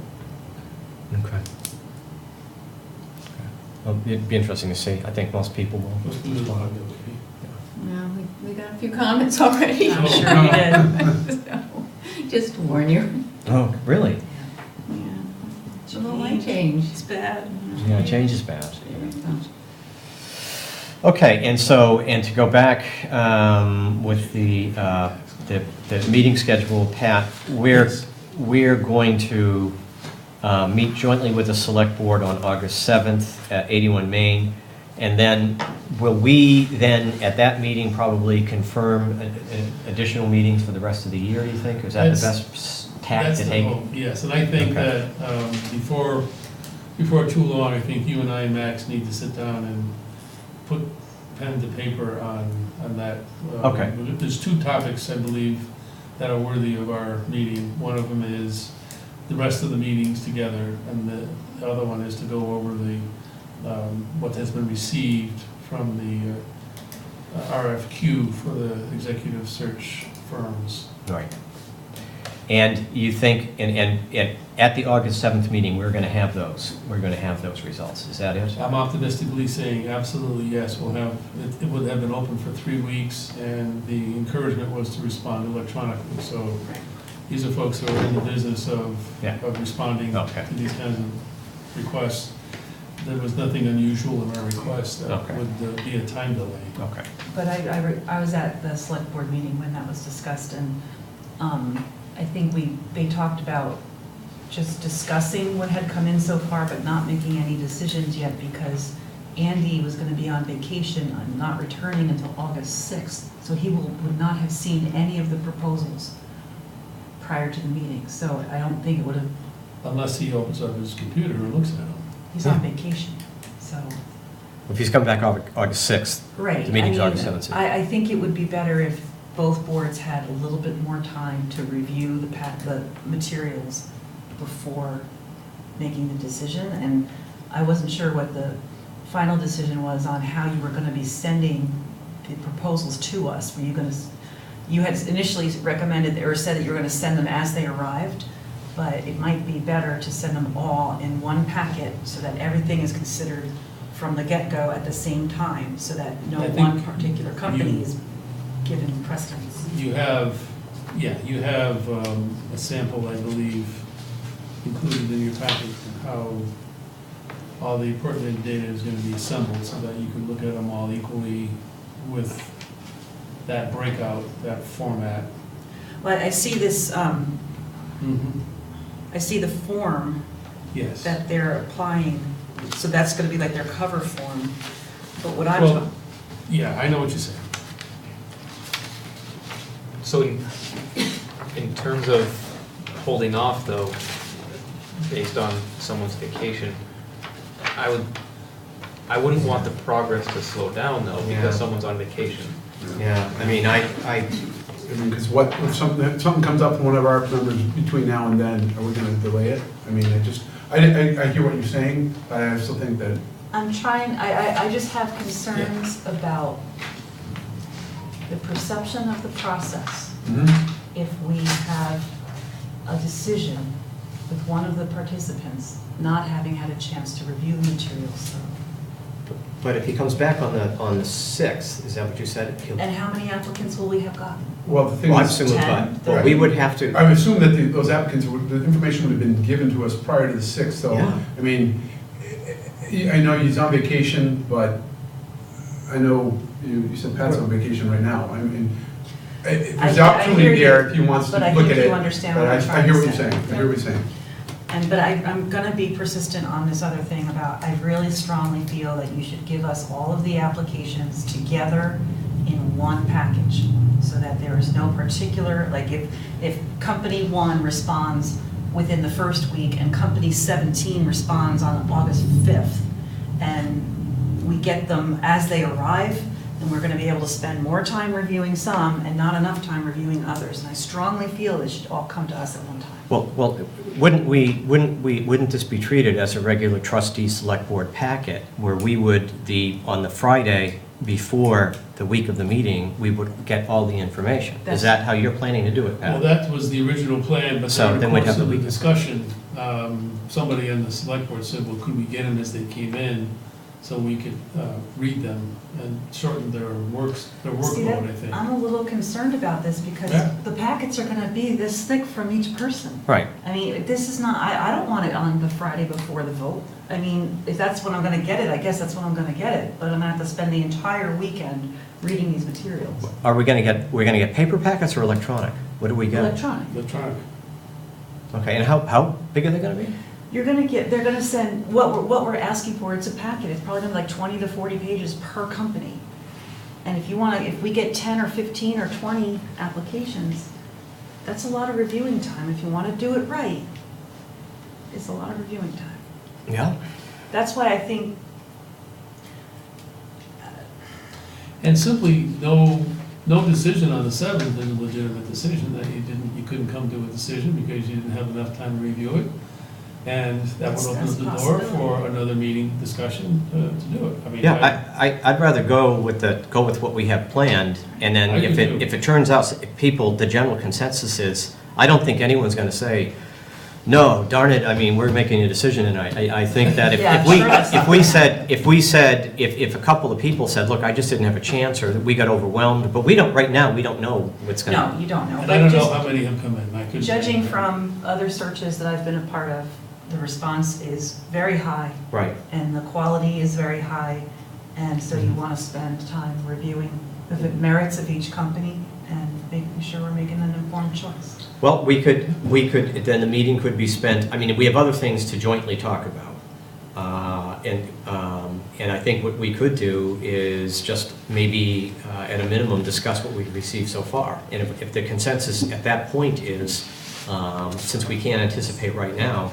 Okay. Well, it'd be interesting to see. I think most people will. Most of the log that would be. Well, we got a few comments already. I'm sure we did. So, just to warn you. Oh, really? Yeah. Well, might change. It's bad. Yeah, change is bad. Okay, and so, and to go back with the meeting schedule, Pat, we're going to meet jointly with the Select Board on August 7th at 81 Main, and then will we then, at that meeting, probably confirm additional meetings for the rest of the year, do you think? Is that the best tack That's to the take? hope, yes, and I think Okay. that before too long, I think you and I, Max, need to sit down and put pen to paper on that. Okay. There's two topics, I believe, that are worthy of our meeting. One of them is the rest of the meetings together, and the other one is to go over what has been received from the RFQ for the executive search firms. Right. And you think, and at the August 7th meeting, we're going to have those results, is that it? I'm optimistically saying absolutely yes, it would have been open for 3 weeks, and the encouragement was to respond electronically. So these are folks who are in the business of responding Okay. to these kinds of requests. There was nothing unusual in our request that would be a time delay. Okay. But I was at the select board meeting when that was discussed, and I think they talked about just discussing what had come in so far, but not making any decisions yet, because Andy was gonna be on vacation and not returning until August 6th. So he would not have seen any of the proposals prior to the meeting, so I don't think it would have, Unless he opens up his computer and looks at them. he's on vacation, so. If he's coming back August 6th, Right. the meeting's I mean, August 7th. I think it would be better if both boards had a little bit more time to review the materials before making the decision, and I wasn't sure what the final decision was on how you were gonna be sending the proposals to us. Were you gonna, you had initially recommended, or said that you were gonna send them as they arrived, but it might be better to send them all in one packet so that everything is considered from the get-go at the same time, so that no I think one particular company you- is given precedence. You have a sample, I believe, included in your package, of how all the pertinent data is going to be assembled, so that you can look at them all equally with that breakout, that format. Well, I see this, I see the form Yes. that they're applying, so that's gonna be like their cover form, but what Well, yeah, I know what you're saying. So in terms of holding off though, based on someone's vacation, I wouldn't want the progress to slow down though, Yeah. because someone's on vacation. Yeah, I mean, Because if something comes up in one of our members between now and then, are we gonna delay it? I mean, I hear what you're saying, but I still think that, I'm trying, I just have concerns about the perception of the process. If we have a decision with one of the participants not having had a chance to review the materials. but if he comes back on the 6th, is that what you said? And how many applicants will we have gotten? well, the thing Well, I is, assume we've 10, got, well, we would have to, I would assume that those applicants, the information would have been given to us prior to the 6th, so, Yeah. I mean, I know he's on vacation, but I know, you said Pat's on vacation right now, I mean, there's I the opportunity hear you, there if he wants to but I look think at it. you understand but what I'm I trying hear to what you're say. saying, I hear what you're saying. But I'm gonna be persistent on this other thing about, I really strongly feel that you should give us all of the applications together in one package, so that there is no particular, like if company 1 responds within the first week and company 17 responds on August 5th, and we get them as they arrive, then we're gonna be able to spend more time reviewing some and not enough time reviewing others. And I strongly feel it should all come to us at one time. well, wouldn't this be treated as a regular trustee select board packet, where we would, on the Friday before the week of the meeting, we would get all the information? Is that how you're planning to do it, Well, Pat? that was the original plan, but So during the then we'd course have of the the week. discussion, somebody on the select board said, well, could we get them as they came in? so we could read them and shorten their See, workload, I think. I'm a little concerned about this because Yeah. the packets are gonna be this thick from each person. Right. I mean, this is not, I don't want it on the Friday before the vote. I mean, if that's when I'm gonna get it, I guess that's when I'm gonna get it, but I'm gonna have to spend the entire weekend reading these materials. Are we going to get paper packets or electronic? What do we get? Electronic. Electronic. Okay, and how big are they going to be? You're gonna get, they're gonna send, what we're asking for, it's a packet, it's probably gonna be like 20 to 40 pages per company. And if you wanna, if we get 10 or 15 or 20 applications, that's a lot of reviewing time. If you wanna do it right, it's a lot of reviewing time. Yeah. That's why I think, And simply, no decision on the 7th is a legitimate decision, that you couldn't come to a decision because you didn't have enough time to review it. And that would open That's up the a door possibility. for another meeting discussion to do it. I mean, Yeah, I'd rather go with what we have planned, and then I do too. if it turns out the general consensus is, I don't think anyone's going to say, no, darn it, I mean, we're making a decision tonight. I think that Yeah, sure that's not if a couple of people said, look, I just didn't have a chance, or that we got overwhelmed, but right now, we don't know what's going to. no, you don't know. And But I don't know just how many have come in. I couldn't- Judging from other searches that I've been a part of, the response is very high. Right. And the quality is very high, and so you want to spend time reviewing the merits of each company and making sure we're making an informed choice. Well, we could, then the meeting could be spent, I mean, we have other things to jointly talk about. And I think what we could do is just maybe, at a minimum, discuss what we've received so far. And if the consensus at that point is, since we can't anticipate right now,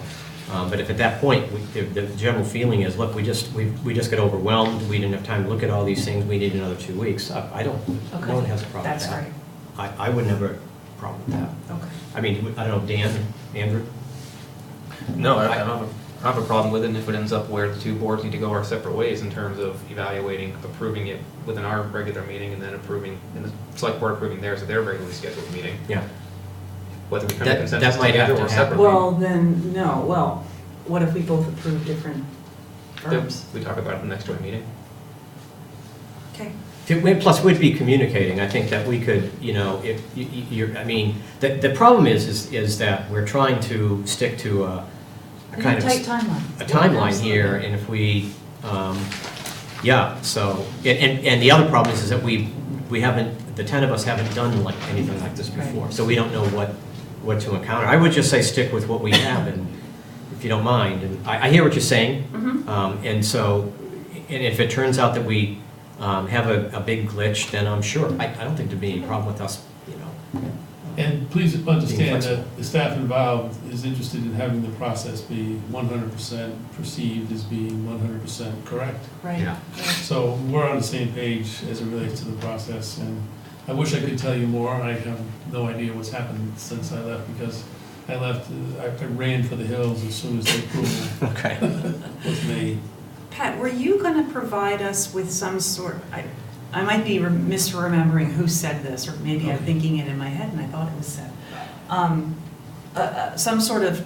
but if at that point, the general feeling is, look, we just got overwhelmed, we didn't have time to look at all these things, we need another 2 weeks, no one has a problem with That's that. great. I would never have a problem with that. Okay. I mean, I don't know, Dan, Andrew? No, I don't have a problem with it, and if it ends up where the two boards need to go our separate ways in terms of evaluating, approving it within our regular meeting, and then approving, and the select board approving theirs at their regularly scheduled meeting, Yeah. whether we come to That consensus might have together to or happen. separately. Well, then, no, well, what if we both approve different firms? We talk about it in the next joint meeting. Okay. Plus, we'd be communicating. I think that we could, if you're, I mean, the problem is that we're trying to stick to a kind of tight timeline. a timeline Absolutely. here, and if we, so, and the other problem is that we haven't, the 10 of us haven't done like anything like this before, Right. so we don't know what to encounter. I would just say stick with what we have, and if you don't mind, and I hear what you're saying, Mhm. and so, and if it turns out that we have a big glitch, then I'm sure, I don't think there'd be any problem with us, And please understand flexible. that the staff involved is interested in having the process be 100% perceived as being 100% correct. Right. Yeah. So we're on the same page as it relates to the process, and I wish I could tell you more. I have no idea what's happened since I left, because I left, I ran for the hills as soon as the approval Okay. was made. Pat, were you going to provide us with some sort, I might be misremembering who said this, or maybe I'm thinking it in my head and I thought it was said. Some sort of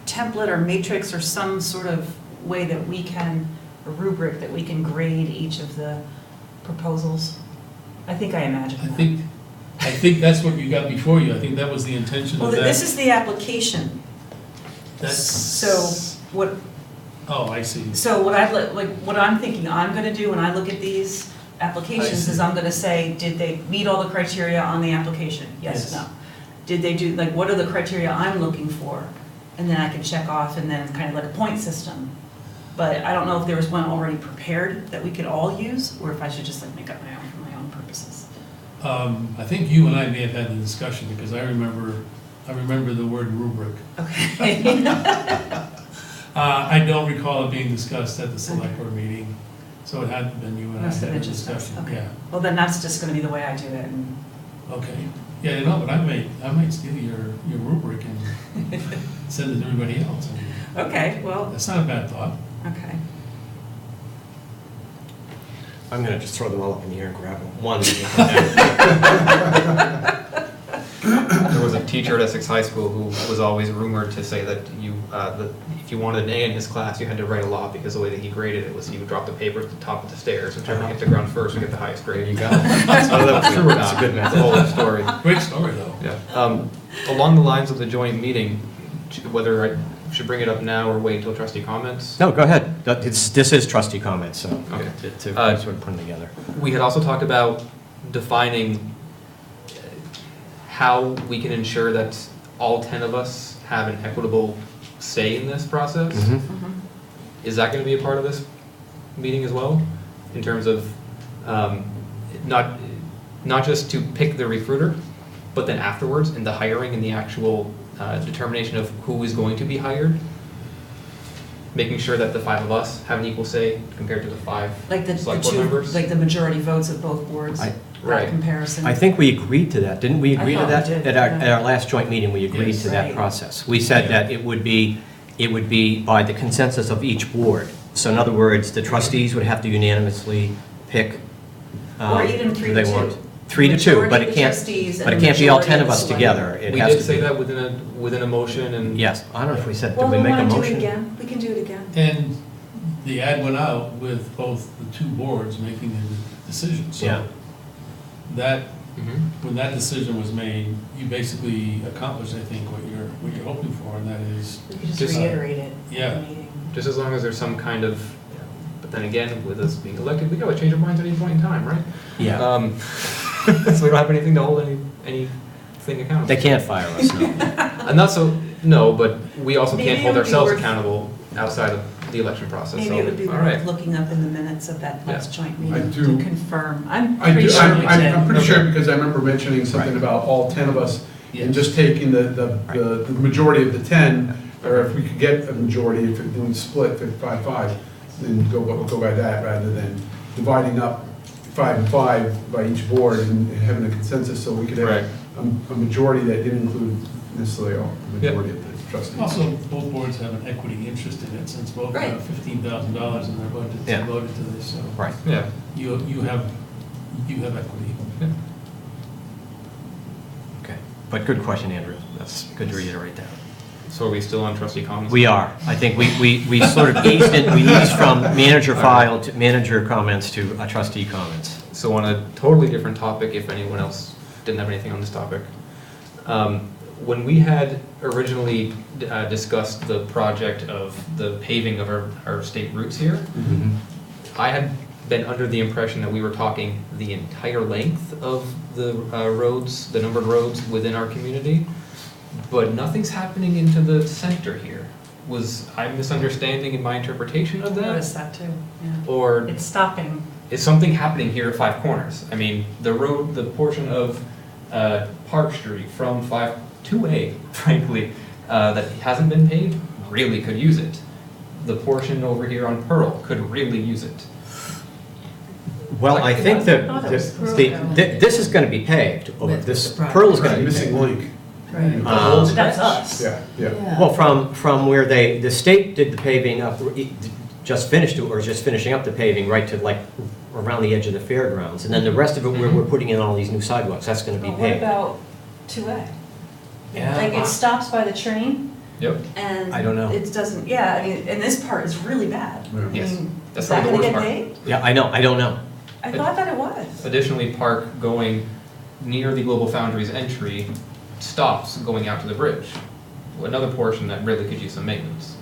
template or matrix or some sort of way that we can, a rubric that we can grade each of the proposals? I think I imagined I that. think that's what you got before you. I think that was the intention Well, of that. this is the application. That's- So what, Oh, I see. So what what I'm thinking I'm gonna do when I look at these applications see. is I'm gonna say, did they meet all the criteria on the application? Yes, Yes. no. Did they do, what are the criteria I'm looking for? And then I can check off, and then kind of like a point system. But I don't know if there was one already prepared that we could all use, or if I should just make up my own for my own purposes. I think you and I may have had the discussion, because I remember the word rubric. Okay. I don't recall it being discussed at the select board meeting, so it hadn't been you and I Must had have a been just us, discussion. okay. Yeah, Well, then that's just gonna be the way I do it, and okay. Yeah, but I might steal your rubric and send it to everybody else. okay, well, That's not a bad thought. okay. I'm gonna just throw them all up in the air and grab them. One. There was a teacher at Essex High School who was always rumored to say that that if you wanted an A in his class, you had to write a lot because the way that he graded it was he would drop the paper at the top of the stairs and try to hit the ground first and get the highest grade. There you go. So that was true or not. That's a good It's a whole other story. Great story, though. Yeah. Along the lines of the joint meeting, whether I should bring it up now or wait until trustee comments? No, go ahead. This is trustee comments, so Okay. to sort of put them together. We had also talked about defining how we can ensure that all 10 of us have an equitable say in this process. Mhm. Is that going to be a part of this meeting as well? In terms of not just to pick the recruiter, but then afterwards in the hiring and the actual determination of who is going to be hired? Making sure that the 5 of us have an equal say compared to the 5 Like the select board two, members? like the majority votes of both boards, Right. that comparison. I think we agreed to that, didn't we agree to thought we that? did, At yeah. our last joint meeting, we agreed Yes. to that Right. process. We said that it would be by the consensus of each board. So in other words, the trustees would have to unanimously pick. Or even who 3 they to 2. want. 3 to 2, Majority but of it the can't, trustees but and it can't be all majority 10 of of the us select together. board. It We has did to say be- that within a motion and. Yes, I don't know if we said, Well, did we we make a want to do motion? it again, we can do it again. And the ad went out with both the 2 boards making the decision. Yeah. So that, Mhm. when that decision was made, you basically accomplished, I think, what you're hoping for, and that is, We could Just, just reiterate it at yeah. the meeting. Just as long as there's some kind of, but then again, with us being elected, we can always change our minds at any point in time, right? Yeah, So we don't have anything to hold anything accountable. they can't fire us, no. And not so, no, but we also Maybe can't it hold would be ourselves worth- accountable outside of the election process, so, Maybe it would be all worth right. looking up in the minutes of that last joint I meeting to do, confirm. I'm I pretty do, sure we did. I'm pretty sure Okay. because I remember mentioning something Right. about all 10 of us Yes. and just taking the majority of the 10, or if we could get a majority, if it didn't split 5-5, then go by that rather than dividing up 5 and 5 by each board and having a consensus so we could Right. have a majority that didn't include necessarily all, the Yep. majority of the trustees. Also, both boards have an equity interest in it, since both Right. have $15,000 in their budget Yeah. devoted to this, so Right. Yeah, you have equity. Okay, but good question, Andrew. That's good to reiterate that. so are we still on trustee comments? We are. I think we sort of eased from manager file to manager comments to trustee comments. So on a totally different topic, if anyone else didn't have anything on this topic. When we had originally discussed the project of the paving of our state routes here, I had been under the impression that we were talking the entire length of the roads, the numbered roads within our community, but nothing's happening into the center here. Was I misunderstanding in my interpretation of I noticed that? that too, yeah. Or It's stopping. is something happening here at 5 Corners? I mean, the road, the portion of Park Street from 2A, frankly, that hasn't been paved, really could use it. The portion over here on Pearl could really use it. Well, I think that Oh, that was this is going to be paved. With This the project. Pearl is going Right, to be missing paved. link. Right. The whole Um, That's us. Yeah. Well, from where the state did the paving up, just finished it, or just finishing up the paving right to like around the edge of the fairgrounds. And then the rest of it, where we're putting in all these new sidewalks, that's going to be But what paved. about 2A? Yeah, Like it stops by the train Yep. and. I don't know. It doesn't, yeah, I mean, and this part is really bad. Yeah. I Yes. mean, That's is that probably the gonna worst get part. paved? Yeah, I know, I don't know. I thought that it was. Additionally, Park going near the Global Foundries entry stops going out to the bridge. Another portion that really could use some maintenance.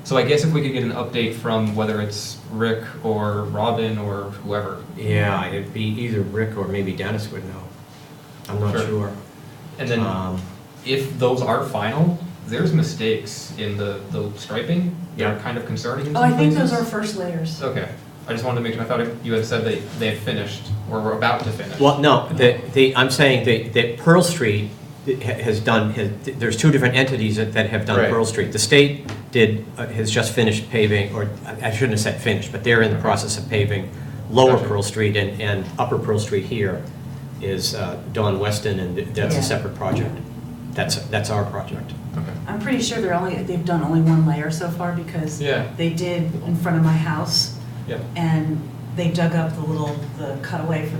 So I guess if we could get an update from whether it's Rick or Robin or whoever. Yeah, it'd be either Rick or maybe Dennis would know. I'm not Sure. sure. And then if those are final, there's mistakes in the striping that are kind of concerning in Oh, some I think those places. are first layers. Okay, I just wanted to make sure, I thought you had said they had finished, or were about to finish. Well, no, I'm saying that Pearl Street has done, there's 2 different entities that have done Right. Pearl Street. The state has just finished paving, or I shouldn't have said finished, but they're in the process of paving Lower Gotcha. Pearl Street, and Upper Pearl Street here is Don Weston, and that's Yeah. a separate project. That's our project. Okay. I'm pretty sure they've done only 1 layer so far because Yeah. they did in front of my house Yep. and they dug up the cutaway for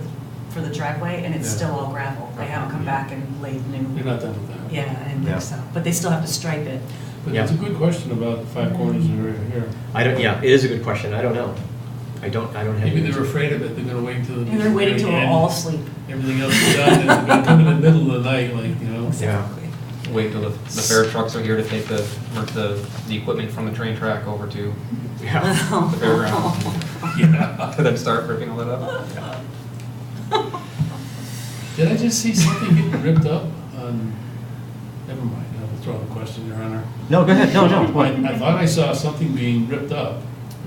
for the driveway, and it's Yeah. still all gravel. They haven't come back and laid You're new. not done with that? Yeah, I didn't Yeah. think so, but they still have to stripe it. But it's a good question about the five corners that are here. I don't, yeah, it is a good question. I don't know. I don't have. Maybe any- they're afraid of it, they're gonna wait until. And they're waiting till we're end, all asleep. Everything else is done, and they're gonna come in the middle of the night, like, you know. Yeah. Wait till the fair trucks are here to take the equipment from the train track over to Yeah. the fairground. Yeah. To then start ripping all that up. Did I just see something getting ripped up on, never mind, I'll withdraw the question, Your Honor. No, go ahead. No. I thought I saw something being ripped up.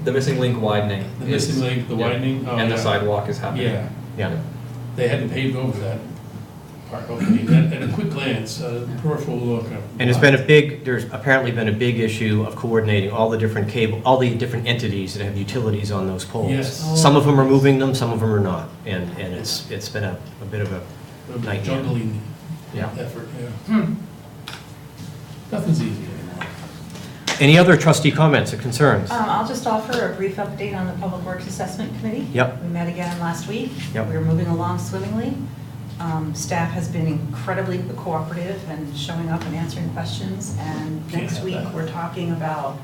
The missing link widening. The missing link, the yeah. widening? Oh, And the yeah. sidewalk is happening. Yeah, Yeah. they hadn't paved over that part, okay. At a quick glance, peripheral look. And there's apparently been a big issue of coordinating all the different all the different entities that have utilities on those poles. Yes. Some of them are moving them, some of them are not, and it's been a bit of a nightmare. Juggling Yeah. effort, yeah. Nothing's easy anymore. Any other trustee comments or concerns? I'll just offer a brief update on the Public Works Assessment Committee. Yep. We met again last week. Yep. We're moving along swimmingly. Staff has been incredibly cooperative and showing up and answering questions. And Can't next have week, that. we're talking about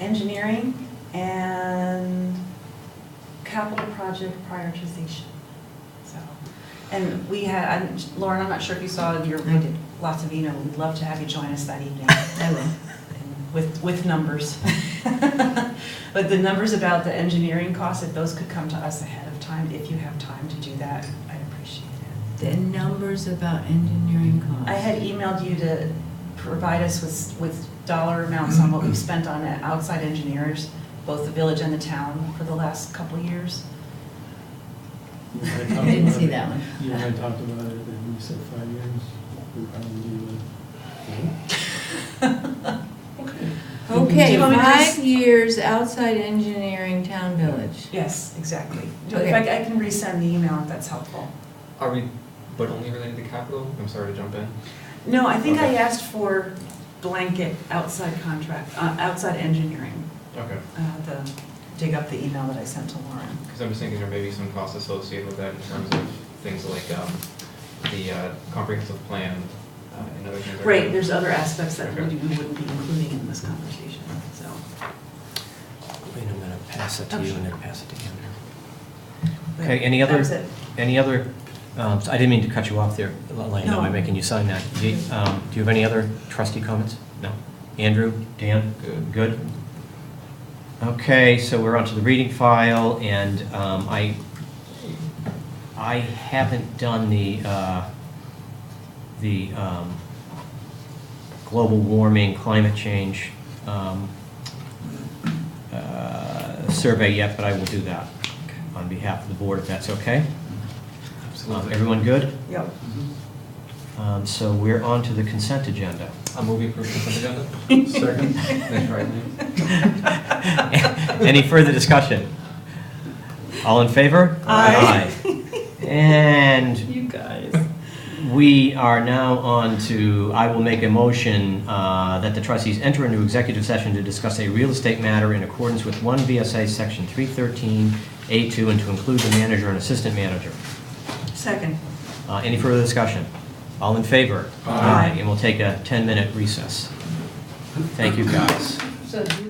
engineering and capital project prioritization. So, and we had, Lauren, I'm not sure if you saw your, I did. lots of, we'd love to have you join us that evening. I will. With numbers. But the numbers about the engineering costs, if those could come to us ahead of time, if you have time to do that, I'd appreciate it. The numbers about engineering costs. I had emailed you to provide us with dollar amounts on what we've spent on outside engineers, both the village and the town, for the last couple of years. I didn't see that one. You and I talked about it, and you said 5 years. We probably do it. Okay. Do Okay, you want me to 5 years outside engineering town village. Yes, exactly. Okay. If I can resend the email if that's helpful. Are we, but only related to capital? I'm sorry to jump in. No, I think I Okay. asked for blanket outside contract, outside engineering. Okay. To dig up the email that I sent to Lauren. Because I'm just thinking there may be some costs associated with that in terms of things like the comprehensive plan and other things. like Right, that. there's other aspects that we Okay. wouldn't be including in this conversation, so. Wait, I'm gonna pass it to you and then pass it to Andrew. but Okay, any that other, was it. any other, I didn't mean to cut you off there, Elena, No. by making you sign that. Do you have any other trustee comments? No? Andrew, Dan? Good. Good? Okay, so we're on to the reading file, and I haven't done the global warming, climate change survey yet, but I will do that on behalf of the board, if that's okay. Absolutely. Everyone good? Yep. So we're on to the consent agenda. A movie approved consent agenda? Second. That's right. Any further discussion? All in favor? Aye. Aye. And You guys. we are now on to, I will make a motion that the trustees enter into executive session to discuss a real estate matter in accordance with 1 VSA Section 313A2 and to include the manager and assistant manager. Second. Any further discussion? All in favor? Aye. And we'll take a 10-minute recess. Thank you, guys. So do